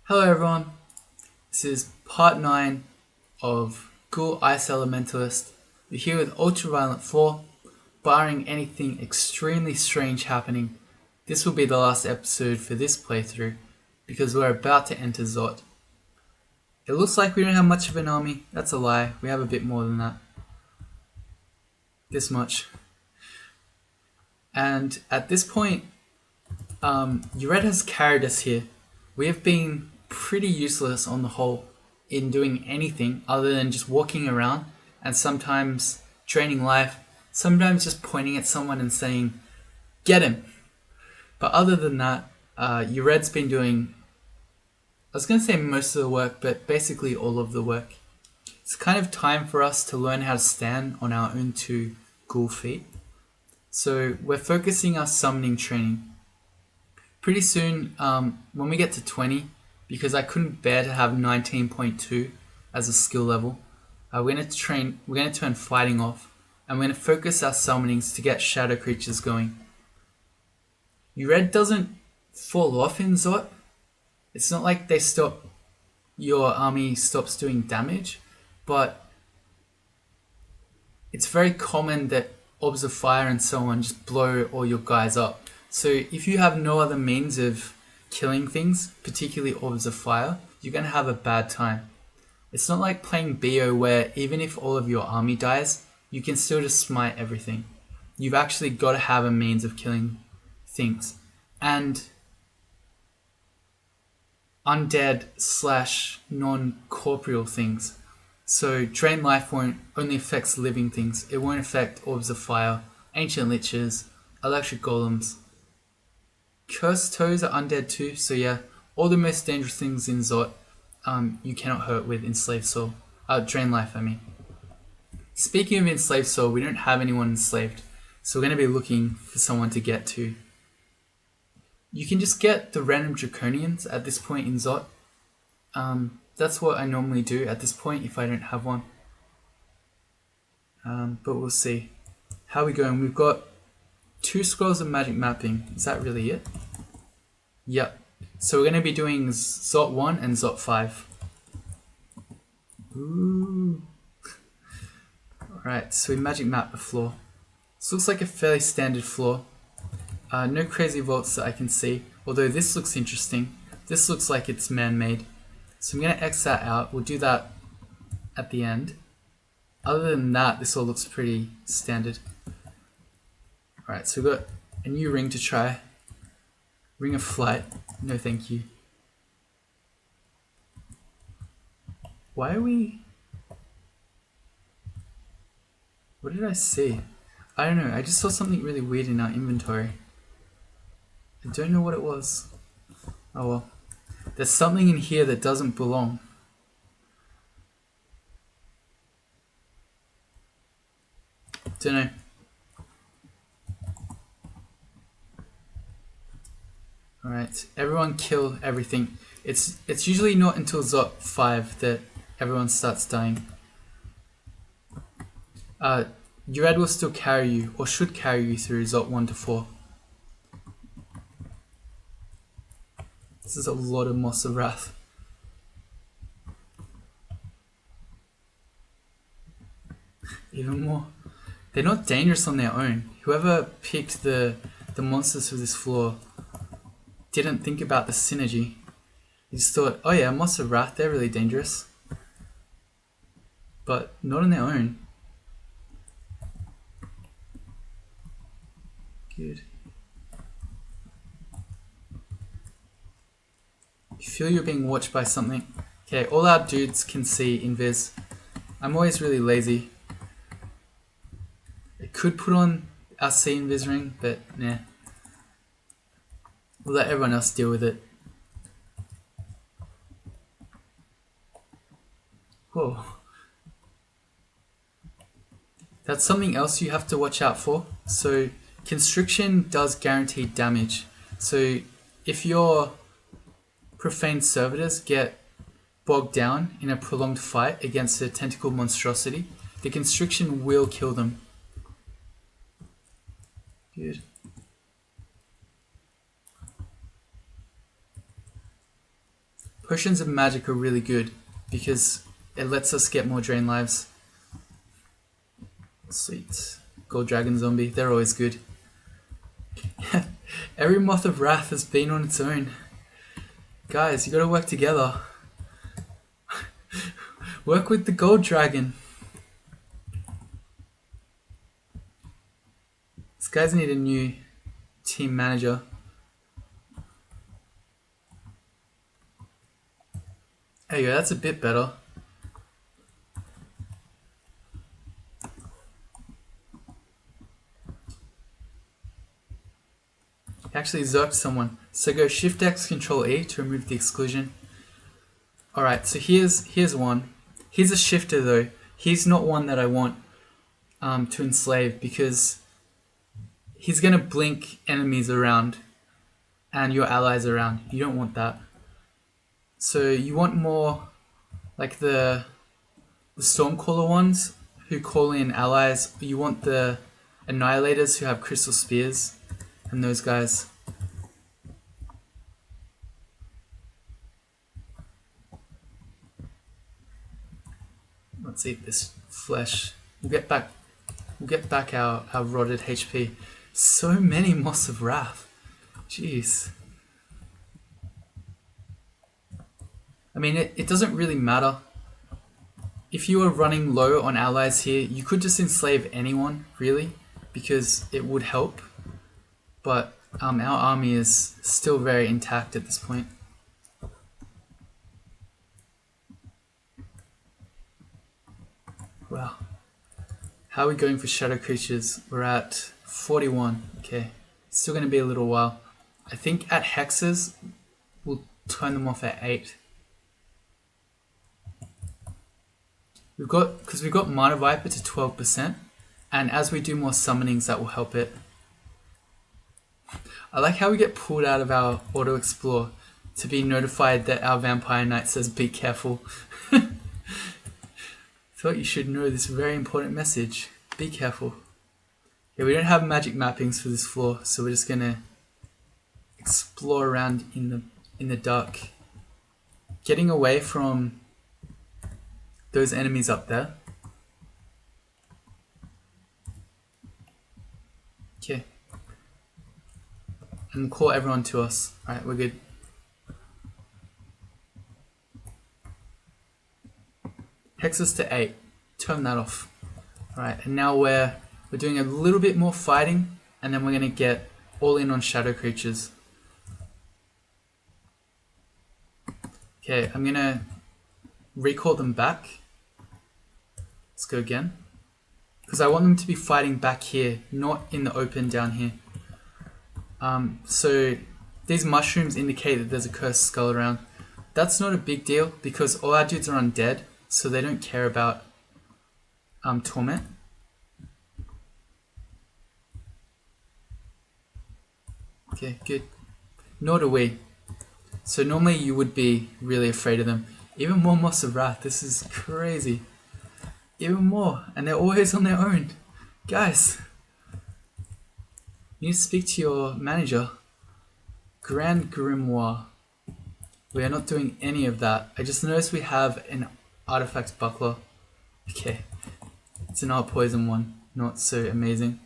Hello everyone, this is part 9 of Ghoul Ice Elementalist. We're here with Ultraviolent 4, barring anything extremely strange happening. This will be the last episode for this playthrough, because we're about to enter Zot. It looks like we don't have much of an army, that's a lie, we have a bit more than that. This much. And at this point, Yred has carried us here. We have been pretty useless on the whole in doing anything other than just walking around and sometimes draining life, sometimes just pointing at someone and saying, "Get him!" But other than that, Yred's been doing, I was going to say most of the work, but basically all of the work. It's kind of time for us to learn how to stand on our own two ghoul feet. So we're focusing our summoning training. Pretty soon, when we get to 20, because I couldn't bear to have 19.2 as a skill level, we're going to turn fighting off, and we're going to focus our summonings to get shadow creatures going. Yred doesn't fall off in Zot. It's not like your army stops doing damage, but it's very common that orbs of fire and so on just blow all your guys up. So if you have no other means of killing things, particularly orbs of fire, you're going to have a bad time. It's not like playing BO where even if all of your army dies, you can still just smite everything. You've actually got to have a means of killing things. And undead / non-corporeal things. So drain life only affects living things. It won't affect orbs of fire, ancient liches, electric golems. Cursed toes are undead too, so yeah, all the most dangerous things in Zot you cannot hurt with enslaved soul. Drain life, I mean. Speaking of enslaved soul, we don't have anyone enslaved, so we're going to be looking for someone to get to. You can just get the random draconians at this point in Zot. That's what I normally do at this point if I don't have one. But we'll see. How are we going? We've got 2 scrolls of magic mapping. Is that really it? Yep. So we're going to be doing Zot 1 and Zot 5. Ooh. Alright, so we magic map the floor. This looks like a fairly standard floor. No crazy vaults that I can see, although this looks interesting. This looks like it's man-made. So I'm going to X that out. We'll do that at the end. Other than that, this all looks pretty standard. Alright, so we've got a new ring to try. Ring of Flight. No thank you. Why are we... What did I see? I don't know, I just saw something really weird in our inventory. I don't know what it was. Oh well. There's something in here that doesn't belong. Don't know. Alright, everyone kill everything. It's usually not until Zot 5 that everyone starts dying. Yred will still carry you, or should carry you through Zot 1 to 4. This is a lot of Moss of Wrath. Even more. They're not dangerous on their own. Whoever picked the monsters for this floor didn't think about the synergy. They just thought, oh yeah, Moss of Wrath, they're really dangerous. But not on their own. Good. You feel you're being watched by something. Okay, all our dudes can see invis. I'm always really lazy. I could put on our see invis ring, but nah. We'll let everyone else deal with it. Whoa. That's something else you have to watch out for. So constriction does guarantee damage. So if your profane servitors get bogged down in a prolonged fight against a tentacle monstrosity, the constriction will kill them. Good. Potions of magic are really good because it lets us get more drain lives. Sweet. Gold dragon zombie, they're always good. Every moth of wrath has been on its own. Guys, you gotta work together. Work with the gold dragon. These guys need a new team manager. There you go, that's a bit better. Actually zerked someone. So go Shift X Control E to remove the exclusion. Alright, so here's one. He's a shifter though. He's not one that I want to enslave because he's gonna blink enemies around and your allies around. You don't want that. So you want more like the Stormcaller ones who call in allies. You want the Annihilators who have crystal spears and those guys. Let's eat this flesh. We'll get back our rotted HP. So many Moss of Wrath. Jeez. I mean, it doesn't really matter. If you are running low on allies here, you could just enslave anyone, really, because it would help. But our army is still very intact at this point. Wow. How are we going for shadow creatures? We're at 41. Okay. Still going to be a little while. I think at hexes, we'll turn them off at 8. Because we've got Mana Viper to 12%, and as we do more summonings, that will help it. I like how we get pulled out of our auto explore to be notified that our Vampire Knight says be careful. Thought you should know this very important message. Be careful. Yeah, we don't have magic mappings for this floor, so we're just gonna explore around in the dark, getting away from those enemies up there. Okay. And call everyone to us. Alright, we're good. Hexes to 8. Turn that off. Alright, and now we're doing a little bit more fighting, and then we're going to get all in on shadow creatures. Okay, I'm going to recall them back. Let's go again. Because I want them to be fighting back here, not in the open down here. So these mushrooms indicate that there's a cursed skull around. That's not a big deal because all our dudes are undead, so they don't care about torment. Okay, good. Nor do we. So normally you would be really afraid of them. Even more Moss of Wrath. This is crazy. Even more, and they're always on their own. Guys, you need to speak to your manager. Grand Grimoire. We are not doing any of that. I just noticed we have an artifact buckler. Okay, it's an art poison one. Not so amazing.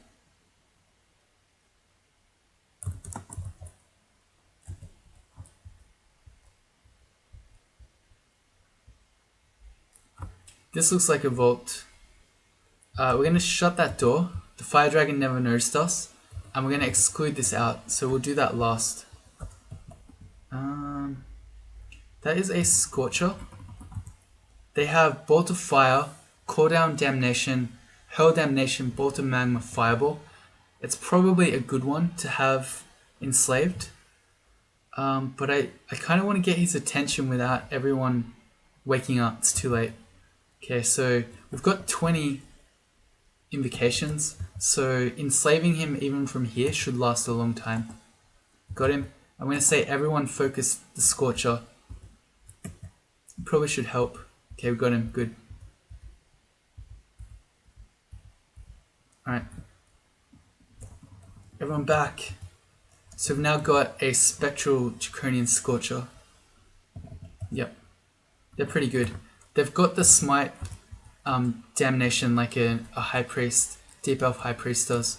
This looks like a vault. We're going to shut that door. The fire dragon never noticed us. And we're going to exclude this out. So we'll do that last. That is a Scorcher. They have Bolt of Fire, Call Down Damnation, Hurl Damnation, Bolt of Magma, Fireball. It's probably a good one to have enslaved. But I kind of want to get his attention without everyone waking up. It's too late. Okay, so we've got 20 invocations, so enslaving him even from here should last a long time. Got him. I'm going to say everyone focus the Scorcher. Probably should help. Okay, we got him. Good. Alright. Everyone back. So we've now got a Spectral Draconian Scorcher. Yep, they're pretty good. They've got the smite damnation like a high priest, deep elf high priest does.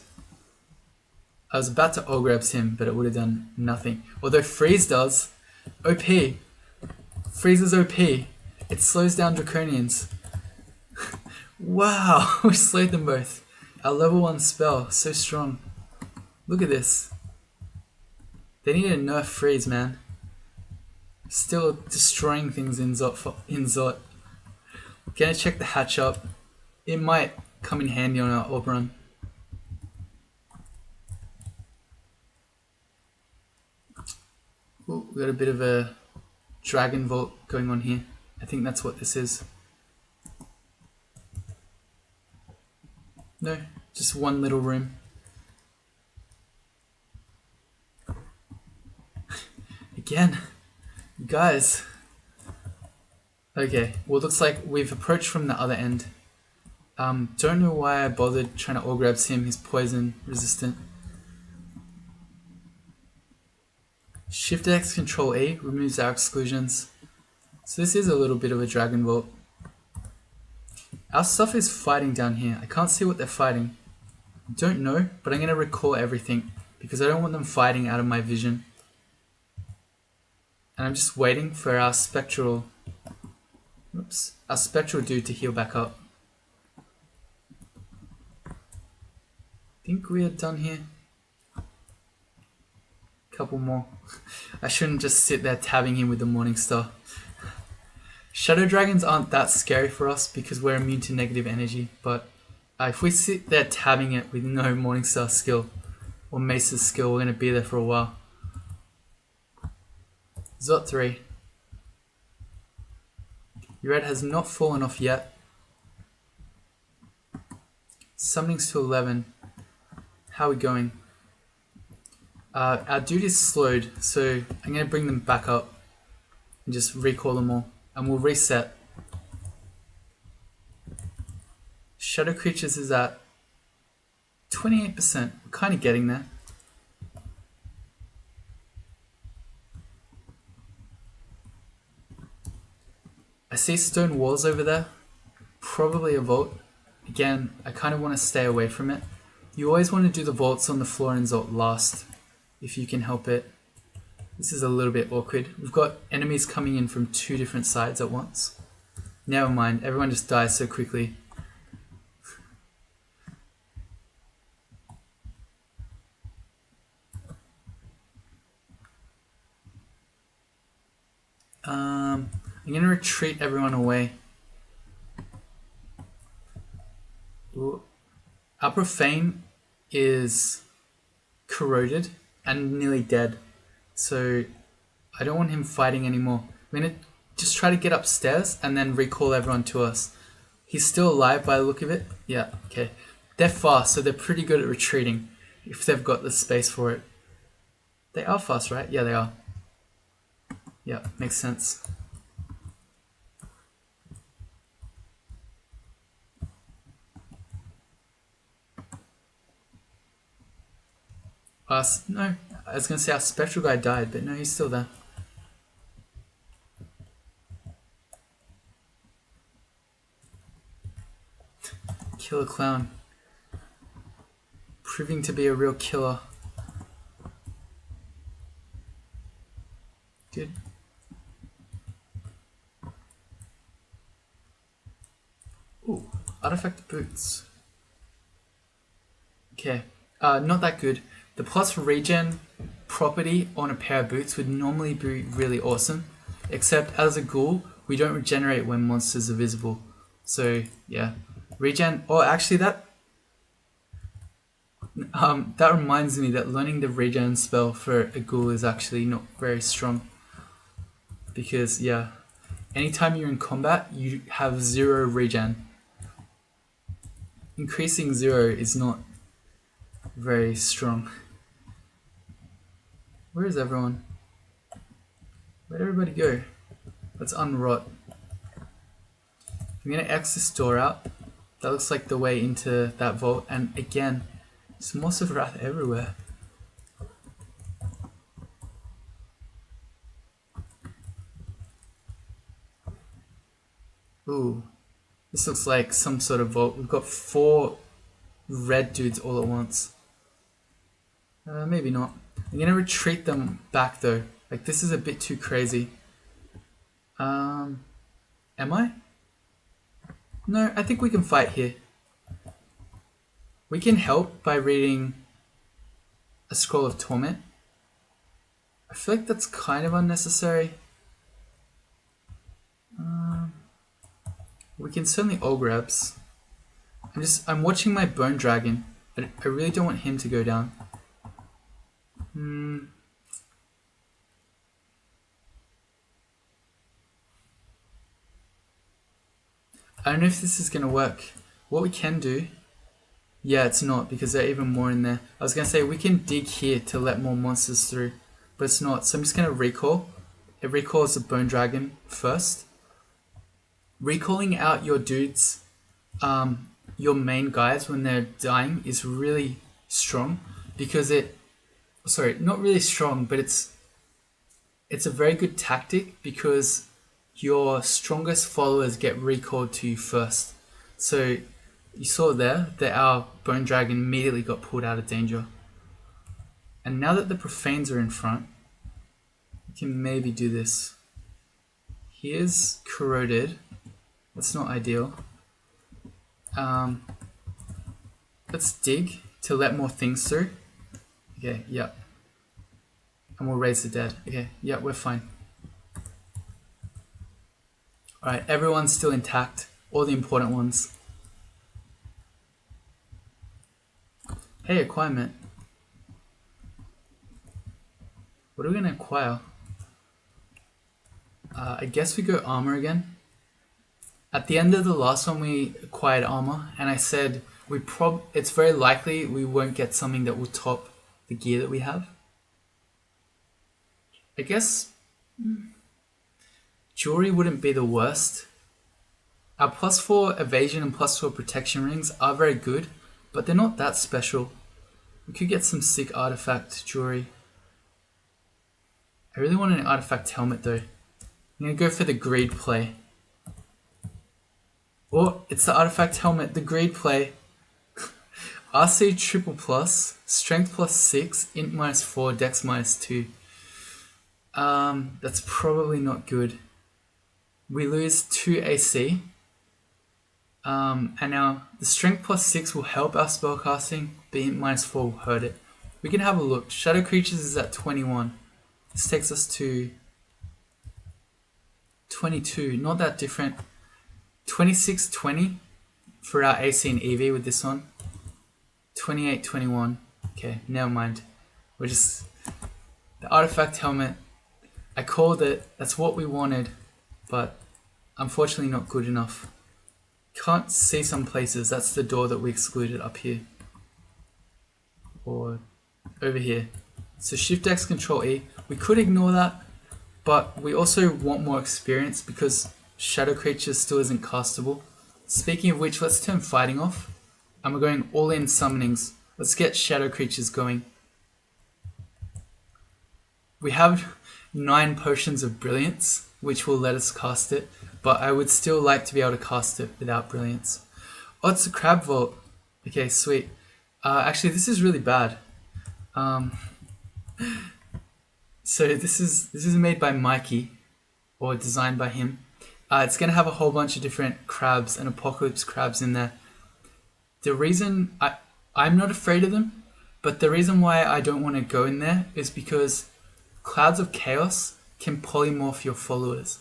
I was about to ogrebs him, but it would have done nothing. Although freeze does. OP. Freeze is OP. It slows down draconians. Wow, we slayed them both. Our level 1 spell, so strong. Look at this. They need a nerf freeze, man. Still destroying things in Zot. Gonna check the hatch up. It might come in handy on our orb run. Ooh, we got a bit of a dragon vault going on here. I think that's what this is. No, just one little room. Again, guys. Okay, well, it looks like we've approached from the other end. Don't know why I bothered trying to all-grabs him. He's poison resistant. Shift X Control E removes our exclusions. So this is a little bit of a dragon vault. Our stuff is fighting down here. I can't see what they're fighting. Don't know, but I'm going to recall everything because I don't want them fighting out of my vision. And I'm just waiting for our spectral dude to heal back up. Think we are done here. Couple more. I shouldn't just sit there tabbing him with the Morning Star. Shadow dragons aren't that scary for us because we're immune to negative energy, but if we sit there tabbing it with no Morning Star skill or Mace's skill, we're going to be there for a while. Zot 3. Yred has not fallen off yet. Summonings to 11. How are we going? Our dude is slowed, so I'm going to bring them back up and just recall them all. And we'll reset. Shadow creatures is at 28%. We're kind of getting there. I see stone walls over there. Probably a vault. Again, I kind of want to stay away from it. You always want to do the vaults on the floor in Zot last, if you can help it. This is a little bit awkward. We've got enemies coming in from 2 different sides at once. Never mind, everyone just dies so quickly. I'm going to retreat everyone away. Ooh. Our profane is corroded and nearly dead. So I don't want him fighting anymore. I'm going to just try to get upstairs and then recall everyone to us. He's still alive by the look of it. Yeah, okay. They're fast, so they're pretty good at retreating if they've got the space for it. They are fast, right? Yeah, they are. Yeah, makes sense. No, I was going to say our spectral guy died, but no, he's still there. Killer clown. Proving to be a real killer. Good. Ooh, artifact boots. Okay, not that good. The plus regen property on a pair of boots would normally be really awesome, except as a ghoul, we don't regenerate when monsters are visible. So yeah, regen. Oh, actually that reminds me that learning the regen spell for a ghoul is actually not very strong. Because yeah, anytime you're in combat, you have 0 regen. Increasing 0 is not very strong. Where is everyone? Where'd everybody go? Let's unrot. I'm gonna X this door out. That looks like the way into that vault. And again, there's Moss of Wrath everywhere. Ooh, this looks like some sort of vault. We've got 4 red dudes all at once. Maybe not. I'm gonna retreat them back though. Like, this is a bit too crazy. Am I? No, I think we can fight here. We can help by reading a Scroll of Torment. I feel like that's kind of unnecessary. We can certainly all grabs. I'm watching my Bone Dragon. I really don't want him to go down. I don't know if this is gonna work. What we can do... Yeah, it's not, because there are even more in there. I was gonna say we can dig here to let more monsters through, but it's not. So I'm just gonna recall. It recalls the Bone Dragon first. Recalling out your dudes, your main guys when they're dying is really strong, because sorry, not really strong, but it's a very good tactic, because your strongest followers get recalled to you first. So you saw there that our Bone Dragon immediately got pulled out of danger. And now that the Profanes are in front, we can maybe do this. Here's Corroded. That's not ideal. Let's dig to let more things through. Okay, yep. And we'll raise the dead. Okay, yep, we're fine. Alright, everyone's still intact. All the important ones. Hey, acquirement. What are we gonna acquire? I guess we go armor again. At the end of the last one we acquired armor, and I said it's very likely we won't get something that will top the gear that we have. I guess jewelry wouldn't be the worst. Our +4 evasion and +4 protection rings are very good, but they're not that special. We could get some sick artifact jewelry. I really want an artifact helmet though. I'm gonna go for the greed play. Oh, it's the artifact helmet, the greed play. RC triple plus, strength +6, int -4, dex -2. That's probably not good. We lose 2 AC. And now the strength +6 will help our spellcasting, but int -4 will hurt it. We can have a look. Shadow Creatures is at 21. This takes us to 22, not that different. 26, 20 for our AC and EV with this one. 28, 21. Okay, never mind. We're just... The artifact helmet, I called it. That's what we wanted, but unfortunately not good enough. Can't see some places. That's the door that we excluded up here. Or over here. So Shift X, Control E. We could ignore that, but we also want more experience because Shadow Creatures still isn't castable. Speaking of which, let's turn Fighting off. And we're going all in summonings. Let's get Shadow Creatures going. We have 9 potions of Brilliance, which will let us cast it, but I would still like to be able to cast it without Brilliance. Oh, it's a Crab Vault. Okay, sweet. Actually, this is really bad. So this is made by Mikey, or designed by him. It's going to have a whole bunch of different crabs and apocalypse crabs in there. The reason I'm not afraid of them, but the reason why I don't want to go in there is because Clouds of Chaos can polymorph your followers,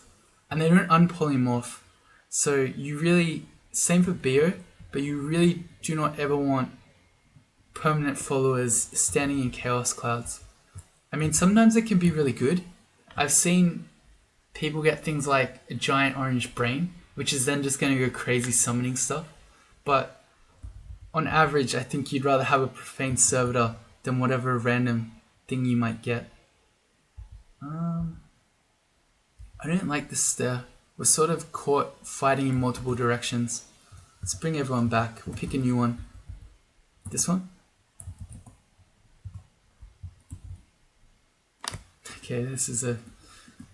and they don't unpolymorph. So you really, same for Bio, but you really do not ever want permanent followers standing in Chaos Clouds. I mean, sometimes it can be really good. I've seen people get things like a giant orange brain, which is then just going to go crazy summoning stuff. But on average, I think you'd rather have a profane servitor than whatever random thing you might get. I don't like this stair. We're sort of caught fighting in multiple directions. Let's bring everyone back. We'll pick a new one. This one? Okay, this is a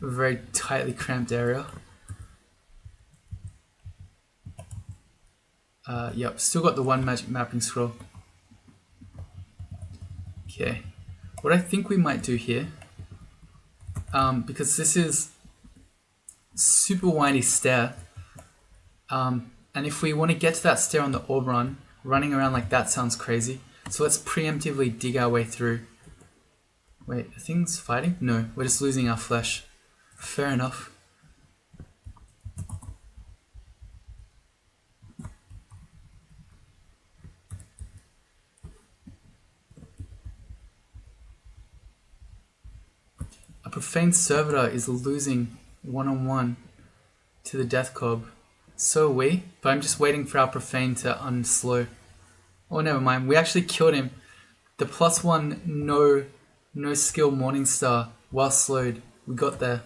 very tightly cramped area. Yep, still got the one magic mapping scroll. Okay, what I think we might do here, because this is super windy stair, and if we want to get to that stair on the orb run, running around like that sounds crazy. So let's preemptively dig our way through. Wait, are things fighting? No, we're just losing our flesh. Fair enough. A profane servitor is losing one-on-one to the death cob. So are we, but I'm just waiting for our profane to unslow. Oh, never mind. We actually killed him. The +1 no skill Morningstar while slowed. We got there.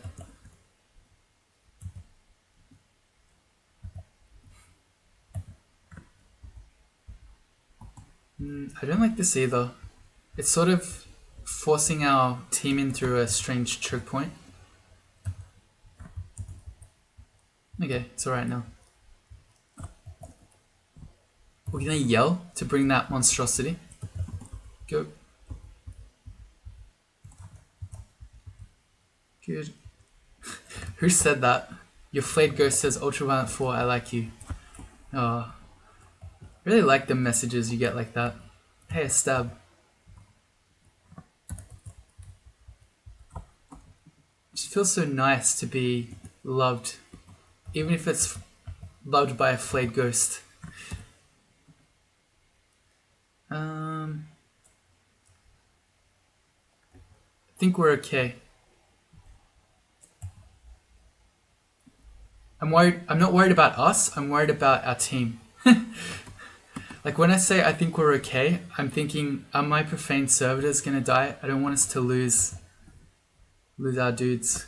I don't like this either. It's sort of forcing our team in through a strange choke point. Okay, it's alright now. We're gonna yell to bring that monstrosity. Go. Good. Who said that? Your flayed ghost says Ultraviolent 4, I like you. Oh. Really like the messages you get like that. Hey, a stab. It just feels so nice to be loved. Even if it's loved by a flayed ghost. I think we're okay. I'm not worried about us, I'm worried about our team. Like when I say I think we're okay, I'm thinking, are my profane servitors gonna die? I don't want us to lose our dudes.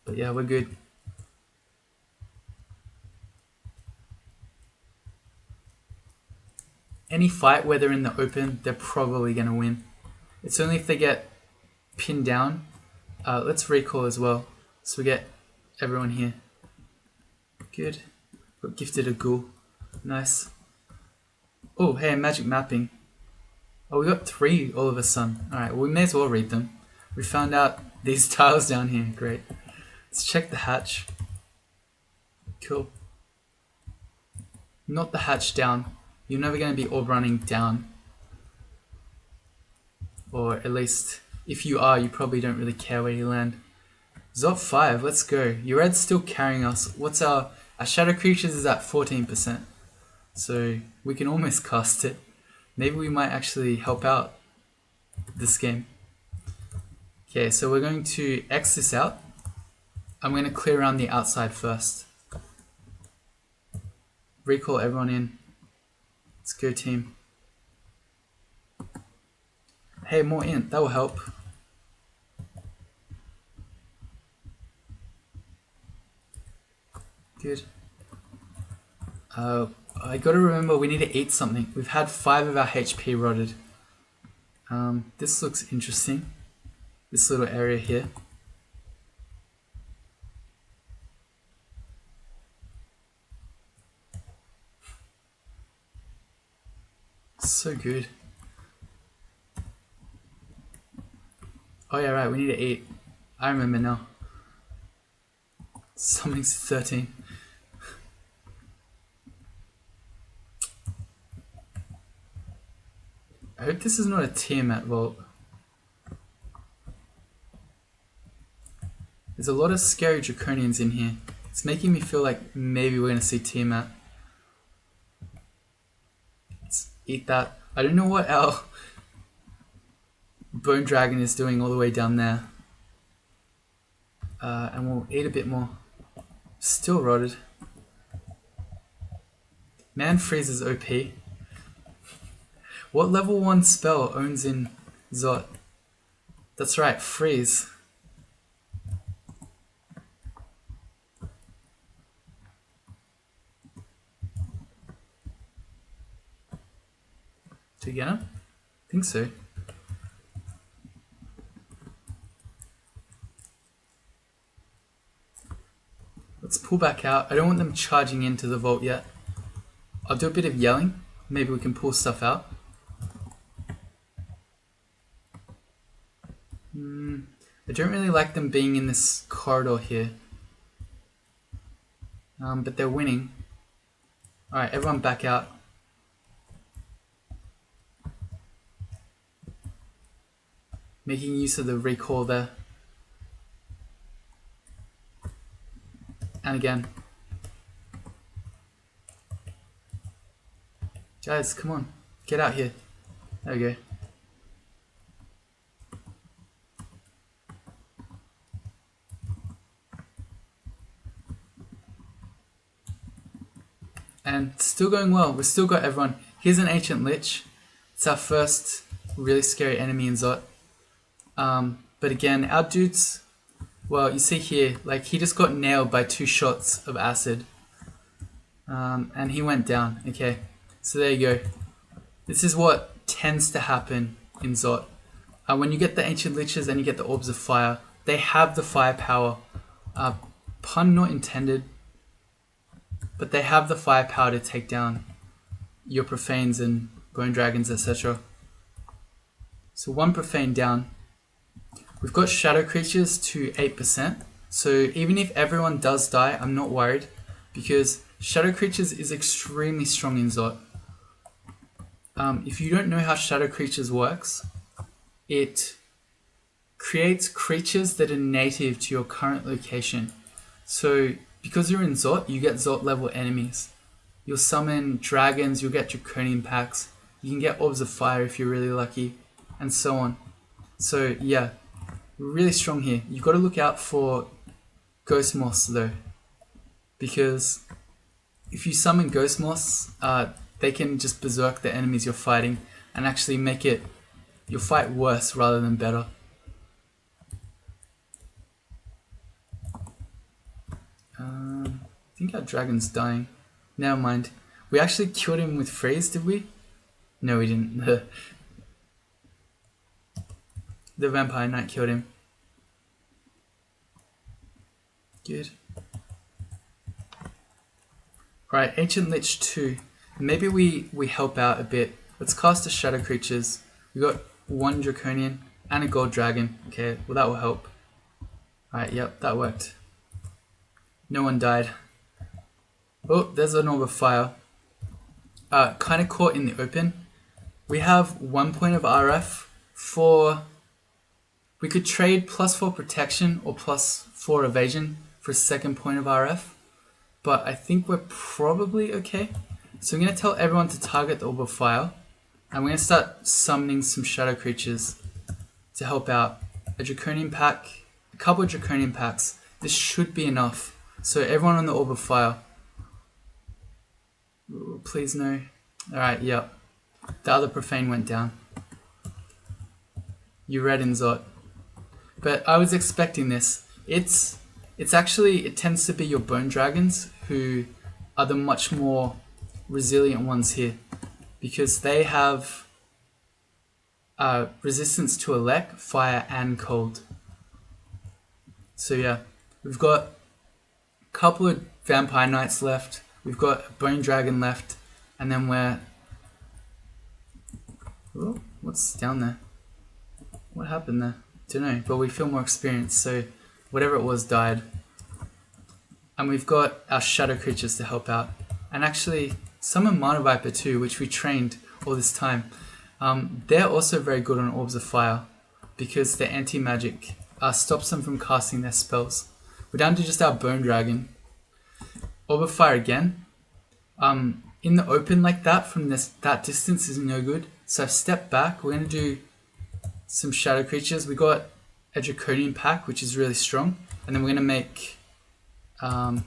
But yeah, we're good. Any fight where they're in the open, they're probably gonna win. It's only if they get pinned down. Let's recall as well, so we get everyone here. Good. Got gifted a ghoul. Nice. Oh, hey, magic mapping. Oh, we got 3 all of a sudden. Alright, well, we may as well read them. We found out these tiles down here. Great. Let's check the hatch. Cool. Not the hatch down. You're never going to be orb running down. Or at least, if you are, you probably don't really care where you land. Zop 5, let's go. Yred's still carrying us. What's our Shadow Creatures is at 14%. So we can almost cast it. Maybe we might actually help out this game. Okay, so we're going to X this out. I'm going to clear around the outside first. Recall everyone in. Let's go, team. Hey, more int, that will help. Good. I gotta remember we need to eat something. We've had 5 of our HP rotted. This looks interesting. This little area here. So good. Oh yeah, right, we need to eat. I remember now. Something's 13. I hope this is not a Tiamat vault. There's a lot of scary draconians in here. It's making me feel like maybe we're gonna see Tiamat. Let's eat that. I don't know what our bone dragon is doing all the way down there. And we'll eat a bit more. Still rotted. Man Freeze is OP. What level 1 spell owns in Zot? That's right, Freeze. Do we get him? I think so. Let's pull back out. I don't want them charging into the vault yet. I'll do a bit of yelling. Maybe we can pull stuff out. I don't really like them being in this corridor here. But they're winning. Alright, everyone back out. Making use of the recall there. And again. Guys, come on. Get out here. There we go. And still going well. We've still got everyone. Here's an Ancient Lich. It's our first really scary enemy in Zot. But again, our dudes, well, you see here, like he just got nailed by 2 shots of acid. And he went down. Okay, so there you go. This is what tends to happen in Zot. When you get the Ancient Liches and you get the Orbs of Fire, they have the firepower. Pun not intended. But they have the firepower to take down your profanes and bone dragons, etc. So 1 profane down. We've got shadow creatures to 8%. So even if everyone does die, I'm not worried. Because shadow creatures is extremely strong in Zot. If you don't know how shadow creatures works, it creates creatures that are native to your current location. So because you're in Zot, you get Zot level enemies. You'll summon dragons, you'll get draconian packs, you can get orbs of fire if you're really lucky, and so on. So yeah, really strong here. You've got to look out for ghost moths though, because if you summon ghost moths, they can just berserk the enemies you're fighting and actually make it your fight worse rather than better. I think our dragon's dying. Never mind. We actually killed him with freeze, did we? No, we didn't. The Vampire Knight killed him. Good. Right, Ancient Lich 2. Maybe we help out a bit. Let's cast the Shadow Creatures. We got 1 Draconian and a Gold Dragon. Okay, well that will help. Alright, yep, that worked. No one died. Oh, there's an Orb of Fire. Kind of caught in the open. We have 1 point of RF for... We could trade +4 protection or +4 evasion for a 2nd point of RF. But I think we're probably okay. So I'm going to tell everyone to target the Orb of Fire. And we're going to start summoning some shadow creatures to help out. A Draconian pack, a couple of Draconian packs. This should be enough. So everyone on the Orb of Fire. Ooh, please no. Alright, yep. The other profane went down. Yred and Zot. But I was expecting this. It's actually, it tends to be your bone dragons who are the much more resilient ones here. Because they have resistance to elect, fire and cold. So yeah, we've got a couple of Vampire Knights left. We've got a Bone Dragon left, and then we're... Oh, what's down there? What happened there? Don't know, but we feel more experienced, so whatever it was died. And we've got our shadow creatures to help out. And actually, summon Mana Viper too, which we trained all this time. They're also very good on Orbs of Fire, because their anti-magic stops them from casting their spells. We're down to just our Bone Dragon. Orb of Fire again. In the open like that, from that distance is no good. So I've stepped back. We're going to do some shadow creatures. We got a Draconian pack, which is really strong. And then we're going to make a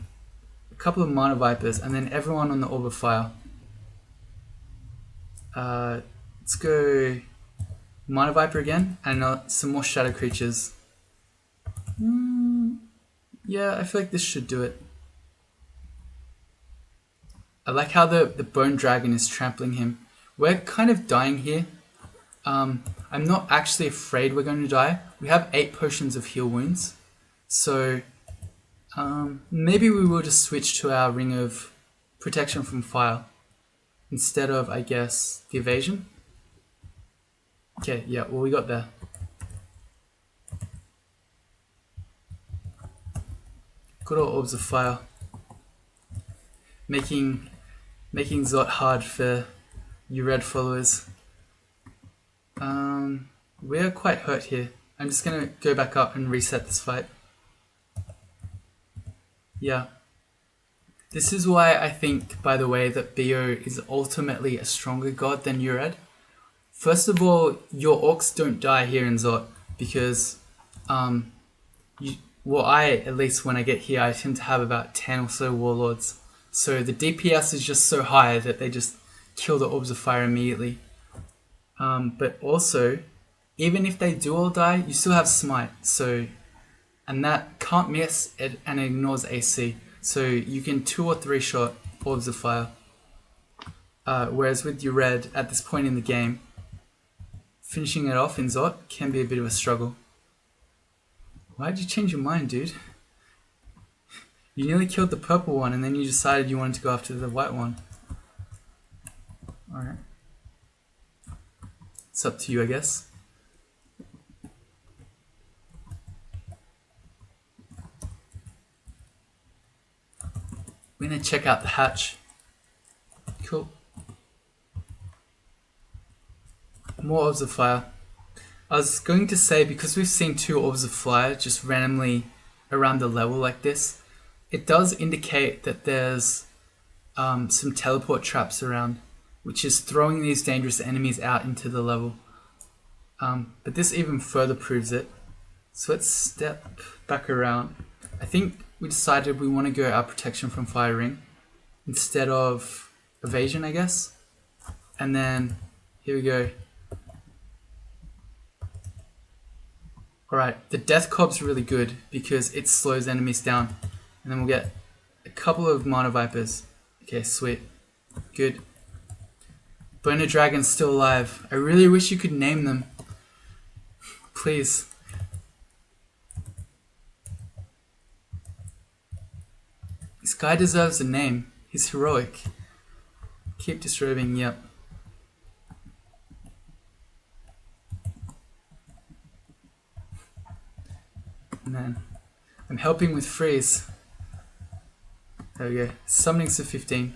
couple of Mana Vipers, and then everyone on the Orb of Fire. Let's go Mana Viper again, and some more shadow creatures. Yeah, I feel like this should do it. I like how the Bone Dragon is trampling him. We're kind of dying here. I'm not actually afraid we're going to die. We have 8 potions of heal wounds. So maybe we will just switch to our Ring of Protection from Fire. instead of, I guess, the evasion. Okay, yeah, well, we got there. Good old orbs of fire. Making Zot hard for you Red followers. We're quite hurt here. I'm just gonna go back up and reset this fight. Yeah. This is why I think, by the way, that BO is ultimately a stronger god than Yred. First of all, your orcs don't die here in Zot because, at least when I get here, I tend to have about 10 or so warlords. So the DPS is just so high that they just kill the orbs of fire immediately. But also, even if they do all die, you still have smite. And that can't miss it, and it ignores AC. So you can 2 or 3 shot orbs of fire. Whereas with your red, at this point in the game, finishing it off in Zot can be a bit of a struggle. Why'd you change your mind, dude? You nearly killed the purple one and then you decided you wanted to go after the white one. Alright. It's up to you, I guess. We're gonna check out the hatch. Cool. More orbs of fire. I was going to say, because we've seen 2 orbs of fire just randomly around the level like this, it does indicate that there's some teleport traps around, which is throwing these dangerous enemies out into the level. But this even further proves it. So let's step back around. I think we decided we want to go our protection from fire ring instead of evasion, I guess. And then here we go. Alright, the death cob's really good because it slows enemies down. And then we'll get a couple of mana vipers. Okay, sweet. Good. Boner dragon's still alive. I really wish you could name them. Please. This guy deserves a name. He's heroic. Keep disrobing, yep. Man, I'm helping with freeze. There we go. Summoning's to 15.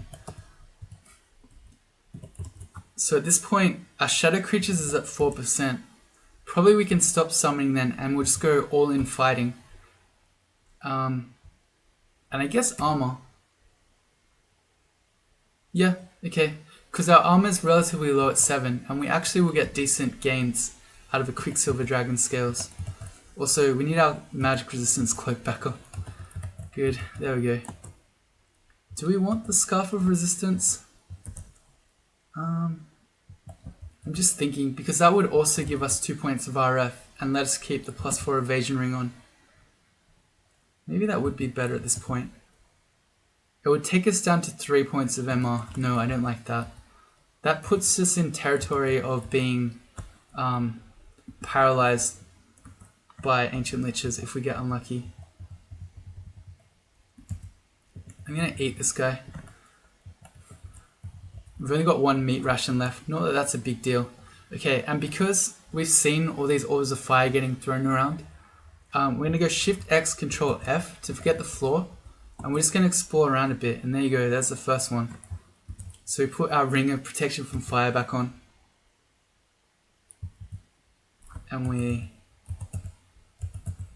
So at this point, our shadow creatures is at 4%. Probably we can stop summoning then, and we'll just go all in fighting. And I guess armor. Yeah, okay. Because our armor is relatively low at 7, and we actually will get decent gains out of the Quicksilver Dragon scales. Also, we need our magic resistance cloak back up. Good, there we go. Do we want the Scarf of Resistance? I'm just thinking, because that would also give us 2 points of RF and let us keep the +4 evasion ring on. Maybe that would be better at this point. It would take us down to 3 points of MR. No, I don't like that. That puts us in territory of being paralyzed by Ancient Liches if we get unlucky. I'm gonna eat this guy. We've only got 1 meat ration left. Not that that's a big deal. Okay, and because we've seen all these orbs of fire getting thrown around, we're gonna go Shift X, Control F to forget the floor, and we're just gonna explore around a bit. And there you go. That's the first one. So we put our ring of protection from fire back on, and we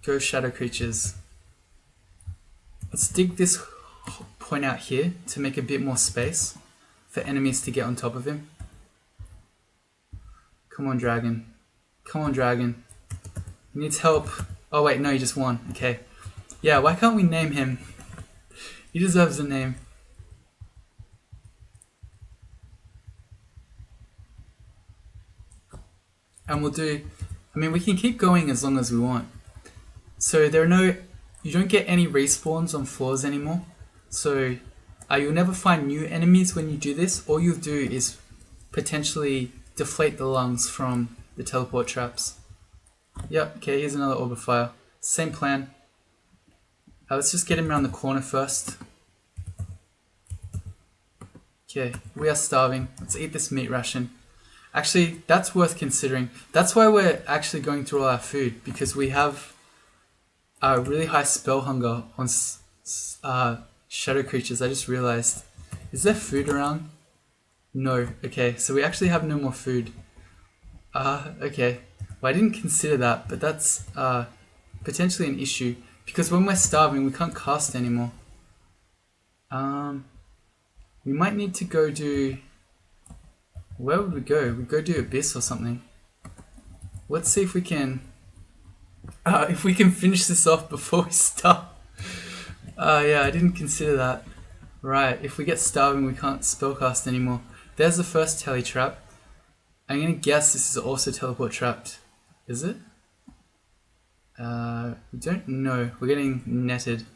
go shadow creatures. Let's dig this point out here to make a bit more space for enemies to get on top of him. Come on, dragon. Come on, dragon. He needs help. Oh wait, no, he just won. Okay. Yeah, why can't we name him? He deserves a name. And we'll do... I mean, we can keep going as long as we want. So there are no... You don't get any respawns on floors anymore. So you'll never find new enemies when you do this. All you'll do is potentially deflate the lungs from the teleport traps. Yep, okay, here's another orb of fire. Same plan. Let's just get him around the corner first. Okay, we are starving. Let's eat this meat ration. Actually, that's worth considering. That's why we're actually going through all our food, because we have a really high spell hunger on shadow creatures. I just realized. Is there food around? No. Okay, so we actually have no more food. Okay. Well, I didn't consider that, but that's potentially an issue, because when we're starving, we can't cast anymore. We might need to go do... Where would we go? We'd go do Abyss or something. Let's see if we can finish this off before we start. Yeah, I didn't consider that. Right, if we get starving, we can't spellcast anymore. There's the first tele trap. I'm gonna guess this is also teleport trapped. Is it? We don't know. We're getting netted.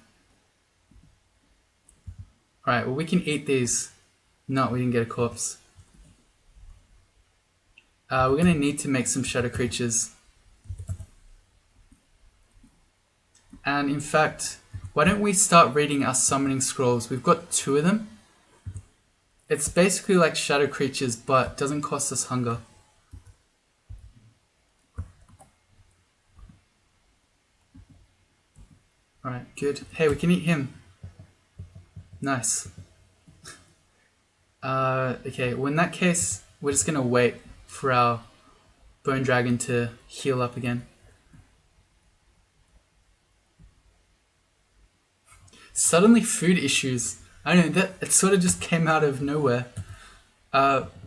Alright, well we can eat these. No, we didn't get a corpse. We're gonna need to make some shadow creatures. And in fact, why don't we start reading our summoning scrolls? We've got 2 of them. It's basically like shadow creatures, but doesn't cost us hunger. Alright, good. Hey, we can eat him. Nice. Okay, well in that case, we're just gonna wait for our bone dragon to heal up again. Suddenly food issues. I don't know, that it sort of just came out of nowhere.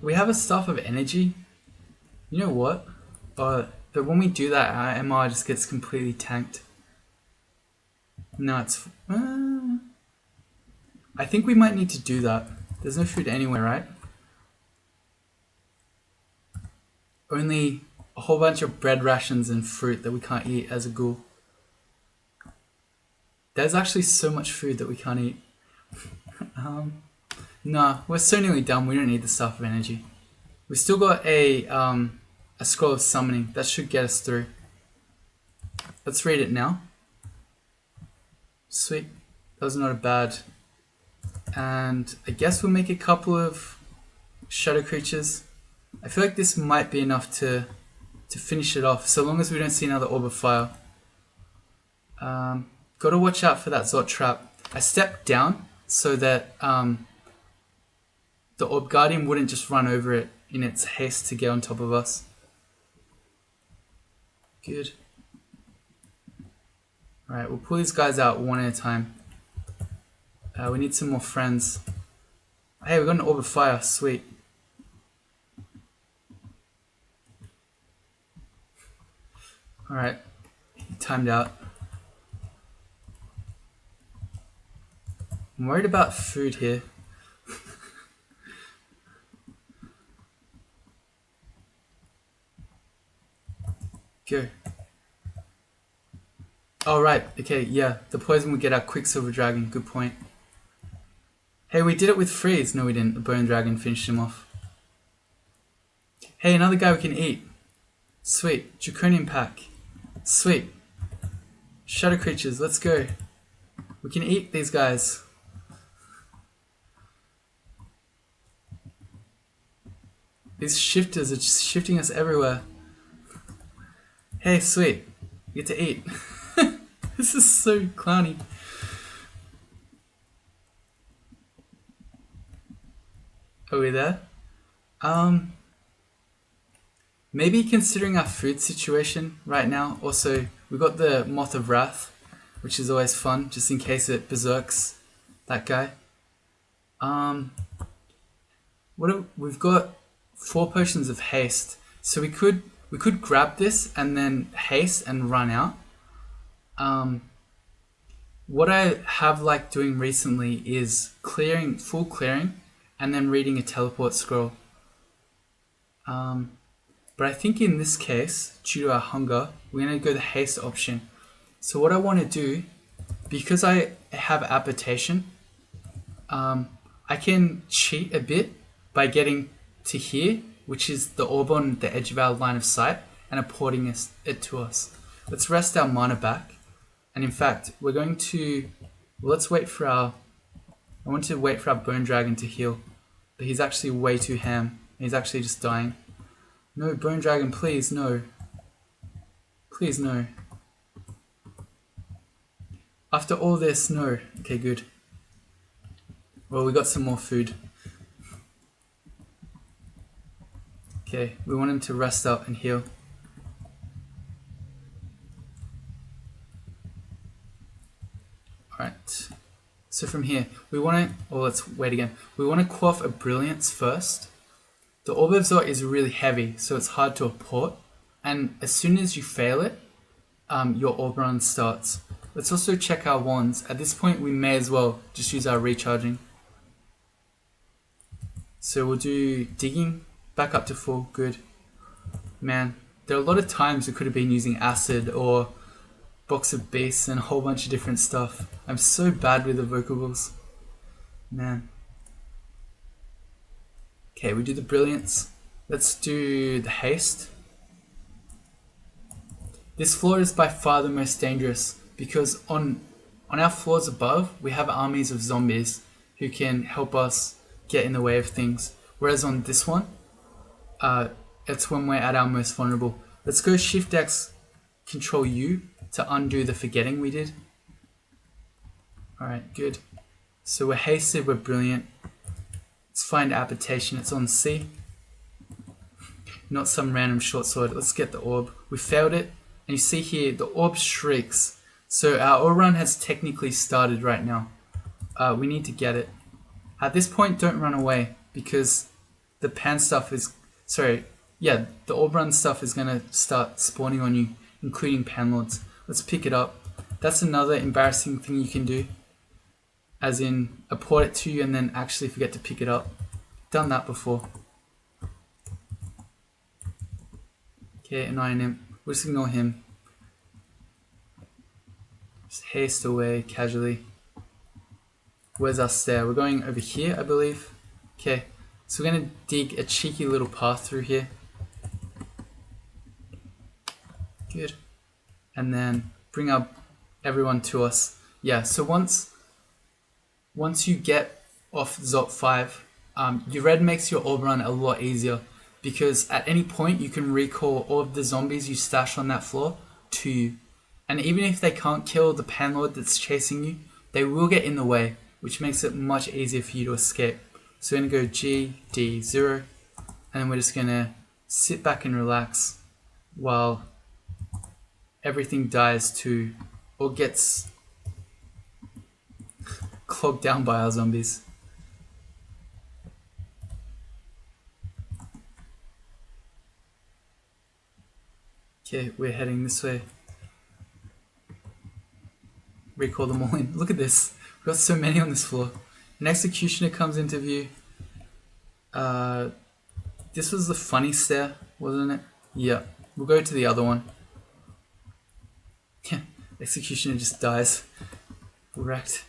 We have a staff of energy. You know what? But when we do that, our MR just gets completely tanked. No, it's... I think we might need to do that. There's no food anywhere, right? Only a whole bunch of bread rations and fruit that we can't eat as a ghoul. There's actually so much food that we can't eat. Nah, we're so nearly done. We don't need the Staff of Energy. We still got a Scroll of Summoning. That should get us through. Let's read it now. Sweet. That was not a bad. And I guess we'll make a couple of shadow creatures. I feel like this might be enough to finish it off, so long as we don't see another Orb of Fire. Gotta watch out for that Zot trap. I stepped down so that the Orb Guardian wouldn't just run over it in its haste to get on top of us. Good. Alright, we'll pull these guys out one at a time. We need some more friends. Hey, we got an Orb of Fire. Sweet. Alright. Timed out. I'm worried about food here. Go. Oh, right. Okay, yeah. The poison would get our Quicksilver Dragon. Good point. Hey, we did it with Freeze. No, we didn't. The Bone Dragon finished him off. Hey, another guy we can eat. Sweet. Draconian Pack. Sweet. Shadow Creatures. Let's go. We can eat these guys. These shifters are just shifting us everywhere. Hey, sweet. You get to eat. This is so clowny. Are we there? Maybe considering our food situation right now. Also, we got the Moth of Wrath, which is always fun, just in case it berserks that guy. We've got 4 potions of haste, so we could grab this and then haste and run out. What I have liked doing recently is full clearing, and then reading a teleport scroll. But I think in this case, due to our hunger, we're going to go the haste option. So what I want to do, because I have Appetition, I can cheat a bit by getting to here, which is the orb on the edge of our line of sight, and apporting it to us. Let's rest our mana back. And in fact, we're going to... Let's wait for our... I want to wait for our Bone Dragon to heal. but he's actually way too ham. He's actually just dying. No, Bone Dragon, please, no. Please, no. After all this, no. Okay, good. Well, we got some more food. Okay, we want him to rest up and heal. Alright. So from here, we want to... Oh, let's wait again. We want to quaff a Brilliance first. The Orb of Zot is really heavy, so it's hard to apport. And as soon as you fail it, your orb run starts. Let's also check our wands. At this point, we may as well just use our recharging. So we'll do digging, back up to full, good. Man, there are a lot of times we could have been using acid or box of beasts and a whole bunch of different stuff. I'm so bad with evocables. Man. Okay, we do the Brilliance. Let's do the haste. This floor is by far the most dangerous because on our floors above, we have armies of zombies who can help us get in the way of things. Whereas on this one, it's when we're at our most vulnerable. Let's go Shift X, Control U to undo the forgetting we did. Alright, good. So we're hasted, we're brilliant. Let's find Appetition, it's on C. Not some random short sword. Let's get the orb. We failed it. And you see here, the orb shrieks. So our orb run has technically started right now. We need to get it. At this point, don't run away because the pan stuff is... Sorry, yeah, the orb run stuff is going to start spawning on you, including panlords. Let's pick it up. That's another embarrassing thing you can do. As in, apport it to you and then actually forget to pick it up. Done that before. Okay, annoying him. We'll just ignore him. Just haste away casually. Where's our stair? We're going over here, I believe. Okay, so we're going to dig a cheeky little path through here. Good. And then bring up everyone to us. Yeah, so once you get off Zot 5, Yred makes your orb run a lot easier because at any point you can recall all of the zombies you stash on that floor to you. And even if they can't kill the panlord that's chasing you, they will get in the way, which makes it much easier for you to escape. So we're going to go G, D, 0, and then we're just going to sit back and relax while everything dies to, or gets clogged down by our zombies. Okay, we're heading this way. Recall them all in. Look at this. We've got so many on this floor. An executioner comes into view. This was the funny stair, wasn't it? Yeah. We'll go to the other one. Yeah. Executioner just dies. Wrecked.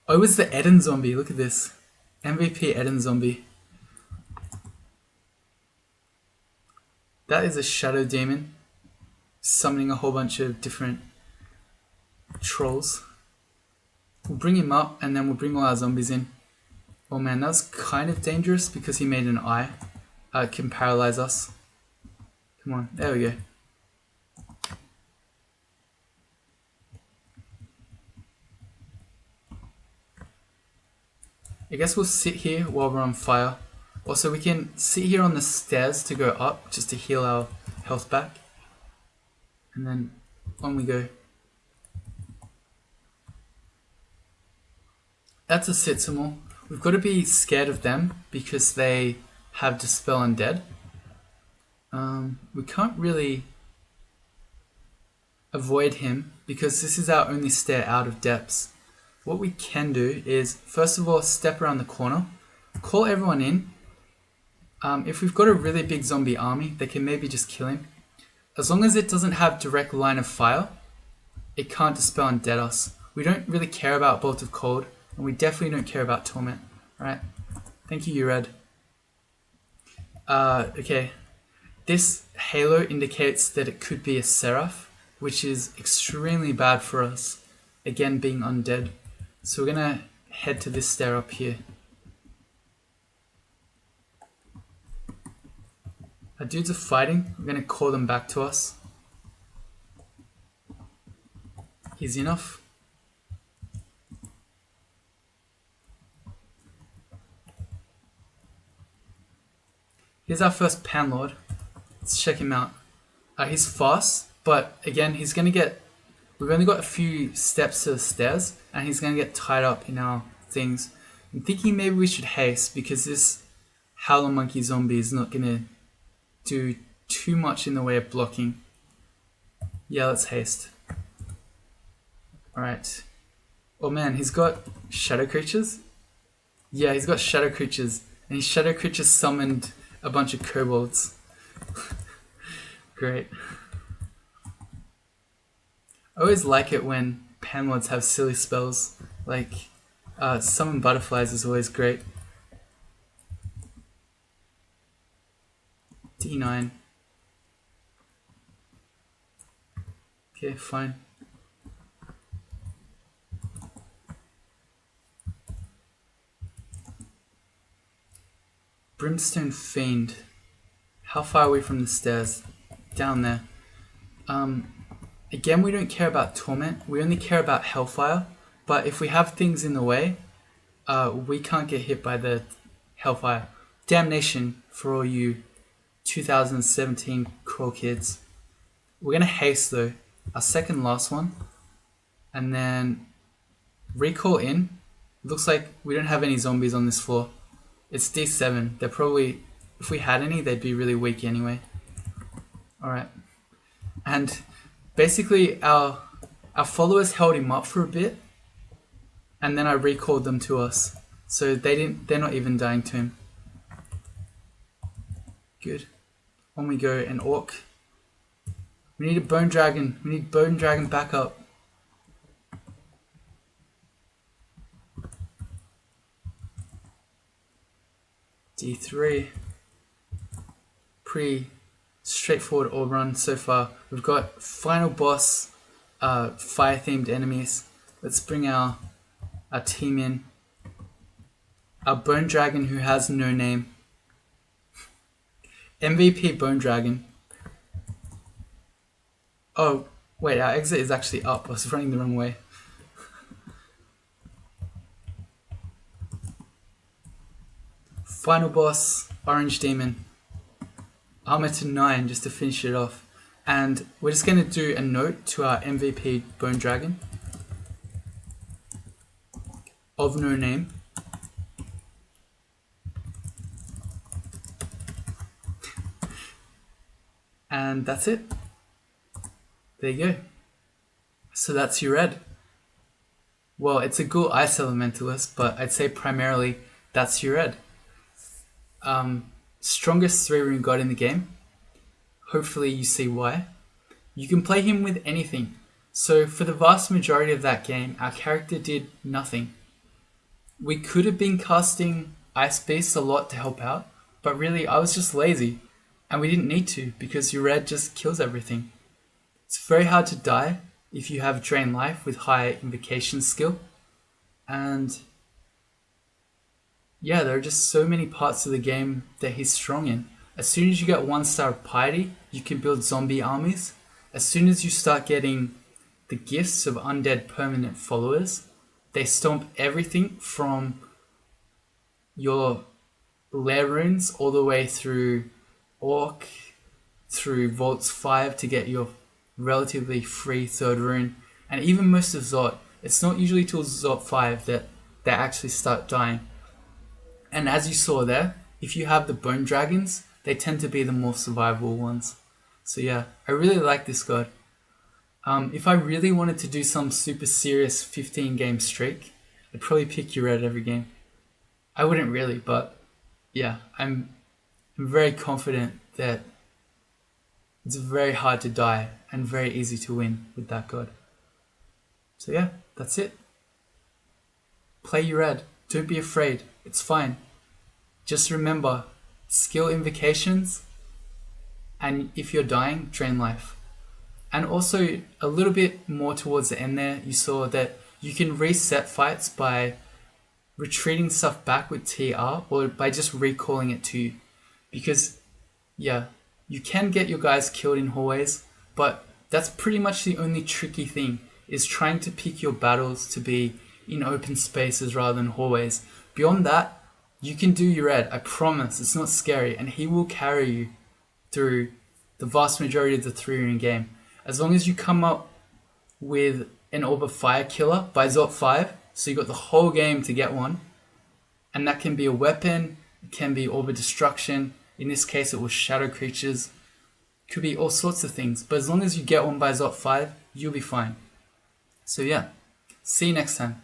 Oh, it was the Eden zombie. Look at this. MVP Eden zombie. That is a shadow demon. Summoning a whole bunch of different trolls. We'll bring him up and then we'll bring all our zombies in. Oh man, that's kind of dangerous because he made an eye. It can paralyze us. Come on, there we go. I guess we'll sit here while we're on fire. Also, we can sit here on the stairs to go up just to heal our health back. And then on we go. That's a Sitsimul. We've got to be scared of them because they have Dispel Undead. We can't really avoid him because this is our only stair out of depths. What we can do is, first of all, step around the corner, call everyone in. If we've got a really big zombie army, they can maybe just kill him. As long as it doesn't have direct line of fire, it can't Dispel Undead us. We don't really care about Bolt of Cold, and we definitely don't care about Torment. Right? Thank you, Yred. Okay. This halo indicates that it could be a Seraph, which is extremely bad for us. Again, being undead. So we're going to head to this stair up here. Our dudes are fighting. We're going to call them back to us. Easy enough. Here's our first Panlord. Let's check him out. He's fast, but again, he's going to get... We've only got a few steps to the stairs, and he's going to get tied up in our things. I'm thinking maybe we should haste, because this Howler Monkey zombie is not going to do too much in the way of blocking. Yeah, let's haste. Alright. Oh man, he's got shadow creatures? Yeah, he's got shadow creatures, and his shadow creatures summoned a bunch of kobolds. Great. I always like it when Panlords have silly spells, like summon butterflies is always great. D9. Okay, fine. Brimstone Fiend. How far away from the stairs? Down there. Again, we don't care about Torment. We only care about Hellfire. But if we have things in the way, we can't get hit by the Hellfire. Damnation for all you 2017 crawl kids. We're going to haste though. Our second last one. And then recall in. Looks like we don't have any zombies on this floor. It's D7. They're probably, if we had any, they'd be really weak anyway. Alright. And basically our followers held him up for a bit, and then I recalled them to us. So they're not even dying to him. Good. On we go, an orc. We need a bone dragon. We need bone dragon backup. D3. Pretty straightforward all run so far. We've got final boss, fire themed enemies. Let's bring our team in. Our bone dragon who has no name. MVP bone dragon. Oh wait, our exit is actually up. I was running the wrong way. Final boss, orange demon. Armor to 9 just to finish it off. And we're just going to do a note to our MVP bone dragon. Of no name. And that's it. There you go. So that's Yred. Well, it's a Ghoul Ice Elementalist, but I'd say primarily that's Yred. Strongest 3-rune god in the game. Hopefully you see why. You can play him with anything. So for the vast majority of that game, our character did nothing. We could have been casting Ice Beasts a lot to help out, but really I was just lazy. And we didn't need to, because Yred just kills everything. It's very hard to die if you have Drain Life with high invocation skill. And yeah, there are just so many parts of the game that he's strong in. As soon as you get 1-star of piety, you can build zombie armies. As soon as you start getting the gifts of undead permanent followers, they stomp everything from your lair runes all the way through Orc, through Vaults 5 to get your relatively free 3rd rune, and even most of Zot. It's not usually till Zot 5 that they actually start dying. And as you saw there, if you have the bone dragons, they tend to be the more survivable ones. So yeah, I really like this god. If I really wanted to do some super serious 15 game streak, I'd probably pick Yred every game. I wouldn't really, but yeah, I'm very confident that it's very hard to die and very easy to win with that god. So yeah, that's it. Play Yred. Don't be afraid. It's fine. Just remember, skill invocations, and if you're dying, drain life. And also, a little bit more towards the end there, you saw that you can reset fights by retreating stuff back with TR or by just recalling it to you. Because, yeah, You can get your guys killed in hallways, but that's pretty much the only tricky thing, is trying to pick your battles to be in open spaces rather than hallways. Beyond that, you can do Yred. I promise, it's not scary, and he will carry you through the vast majority of the 3-ring game. As long as you come up with an Orb of Fire killer by Zot 5, so you got the whole game to get one, and that can be a weapon, it can be Orb of Destruction, in this case it was Shadow Creatures, could be all sorts of things, but as long as you get one by Zot 5, you'll be fine. So yeah, see you next time.